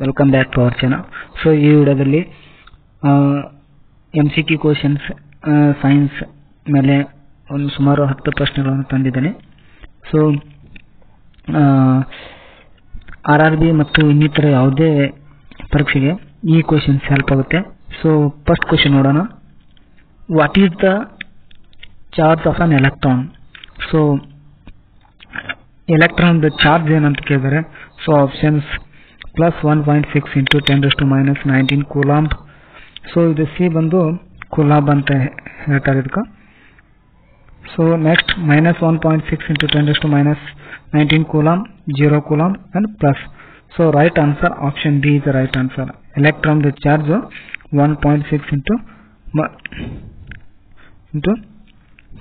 Welcome back to our channel. So ಈ ವಿಡಿಯೋದಲ್ಲಿ MCQ questions science ಮೇಲೆ ಒಂದು ಸುಮಾರು 10 ಪ್ರಶ್ನೆಗಳನ್ನು ತಂದಿದ್ದೇನೆ. ಸೊ RRB ಮತ್ತು ಇನ್ನಿತರ ಯಾವುದೇ ಪರೀಕ್ಷೆಗೆ ಈ ಕ್ವಶನ್ಸ್ ಹೆಲ್ಪ್ ಆಗುತ್ತೆ. ಸೊ ಫಸ್ಟ್ ಕ್ವಶನ್ ನೋಡೋಣ. What is the charge of an electron? So electron charge ಏನಂತ ಕೇಳಿದರೆ, so options plus 1.6 into 10⁻⁻19 coulomb. So ಇದು ಸಿ ಬಂದು ಕೂಲಾಂಬ್ ಅಂತ ಹೇಳ್ತಾರೆ ಇದಕ್ಕೆ. So next -1.6 into 10⁻⁻19 coulomb, 0 coulomb and plus. So right answer option D is the right answer. Electron charge 1.6 into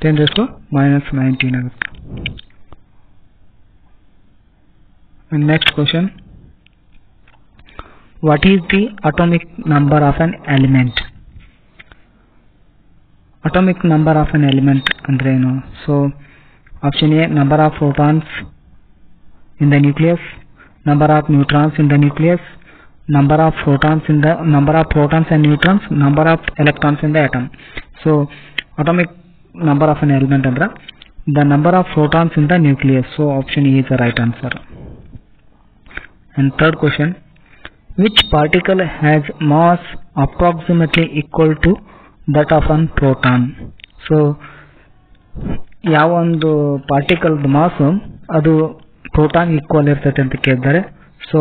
10⁻⁻19 ಆಗುತ್ತೆ. Next question. What is the atomic number of an element? Atomic number of an element ಅಂದ್ರೆ ಏನು? So option A, number of protons in the nucleus, number of neutrons in the nucleus, number of protons and neutrons, number of electrons in the atom. So atomic number of an element ಅಂದ್ರೆ the number of protons in the nucleus. So option A is the right answer. And third question, which particle has mass approximately equal to that of an proton? So ಯಾವ ಒಂದು particle mass ಅದು proton equal ಇರ್ತೈತೆ ಅಂತ ಕೇಳಿದ್ದಾರೆ. So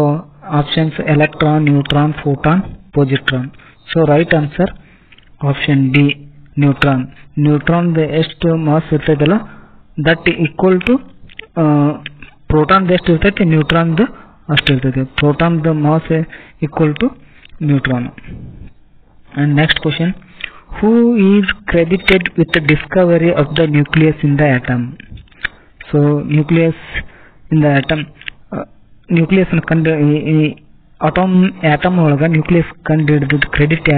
options electron, neutron, photon, positron. So right answer option D, neutron. Neutron ಎಷ್ಟು mass ಇರ್ತೈತಲ್ಲ that equal to proton ಎಷ್ಟು ಇರ್ತೈತೆ, ನ್ಯೂಟ್ರಾನ್ ಅಷ್ಟು ಇರ್ತೈತೆ. Proton mass equal to neutron. And next question, who is credited with the discovery of the nucleus in the atom? So nucleus in the atom, nucleus atom ಒಳಗೆ nucleus ಕಂಡು ಹಿಡಿದ credit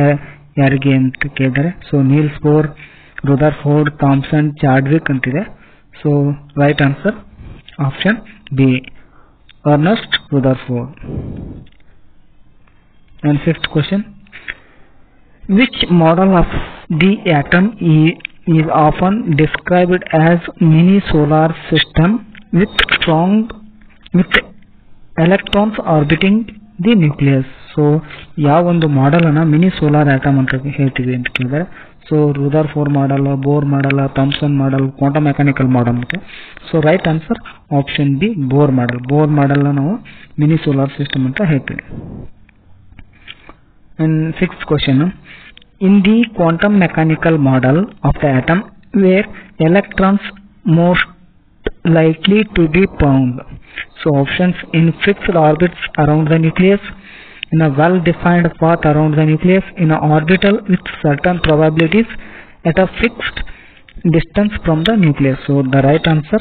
ಯಾರಿಗೆ ಅಂತ ಕೇಳಿದರೆ, so Niels Bohr, Rutherford, Thomson, Chadwick ಅಂತಿದೆ. So right answer option B, Ernest Rutherford. And fifth question, which model of the atom is often described as mini solar system with electrons orbiting the nucleus? So ಯಾವ ಒಂದು model ಅನ್ನ mini solar atom ಅಂತ ಹೇಳ್ತೀವಿ ಅಂತ ಕೇಳಿದರೆ, so Rutherford model, Bohr model, Thomson model, quantum mechanical model ಅಂತ. So right answer option B, Bohr model. Bohr model ನಾವು mini solar system ಅಂತ ಹೇಳ್ತೀವಿ. And sixth question, in the quantum mechanical model of the atom where electrons most likely to be found? So options, in fixed orbits around the nucleus, in a well-defined path around the nucleus, in an orbital with certain probabilities, at a fixed distance from the nucleus. So the right answer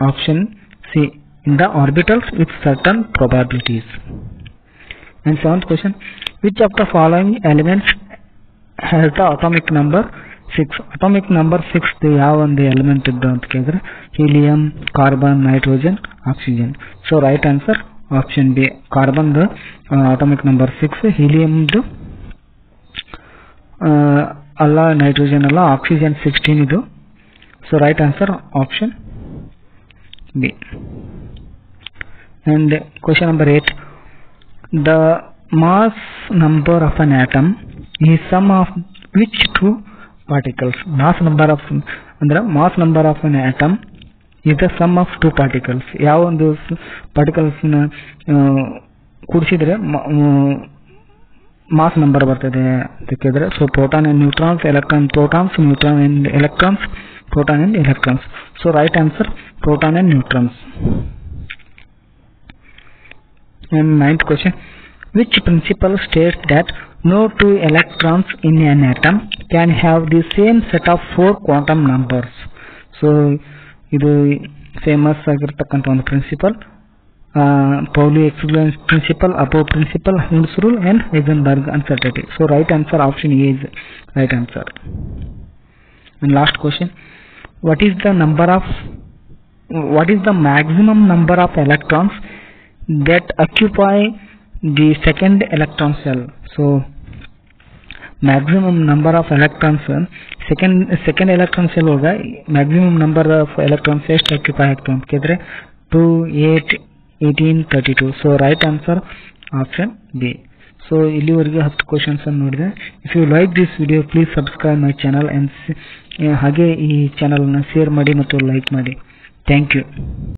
option C, in the orbitals with certain probabilities. And seventh question, which of the following elements has the atomic number 6? Atomic number 6 ಯಾವ ಒಂದು element ಇದ್ದು ಅಂತ ಕೇಳಿದ್ರೆ, helium, carbon, nitrogen, oxygen. So right answer option B, carbon atomic number 6, ಹೀಲಿಯಂದು ಅಲ್ಲ, nitrogen ಅಲ್ಲ, oxygen 16 ಇದು. So right answer option B. And question number 8, the mass number of an atom ಈ sum of which two particles? mass number of ಅಂದ್ರೆ mass number of an atom is the sum of two particles. ಯಾವ ಒಂದು particles ನ ಕೂಡಿಸಿದ್ರೆ mass number ಬರ್ತದೆ ಅಂತ ಕೇಳಿದ್ರೆ, so proton and neutrons, electron protons, neutron and electrons, proton and electrons. So right answer proton and neutrons. And ninth question, which principle states that no two electrons in an atom can have the same set of 4 quantum numbers? So ಇದು famous ಆಗಿರ್ತಕ್ಕಂಥ ಒಂದು principle, Pauli exclusion principle, Aufbau principle, Hund's rule and Heisenberg uncertainty. So right answer option A is right answer. And last question, what is the maximum number of electrons that occupy the second electron cell. So maximum number of electrons second electron cell ಹೋಗ maximum number of electrons ಎಷ್ಟು occupy ಆಗ್ತವೆ ಅಂತ ಕೇಳಿದ್ರೆ 2 8 18 32. so right answer option B. so ಇಲ್ಲಿವರೆಗೆ 10 questions ಅನ್ನು ನೋಡಿದೆ. if you like this video please subscribe my channel and ಹಾಗೆ ಈ ಚಾನೆಲ್ ಅನ್ನು ಶೇರ್ ಮಾಡಿ ಮತ್ತು ಲೈಕ್ ಮಾಡಿ. thank you.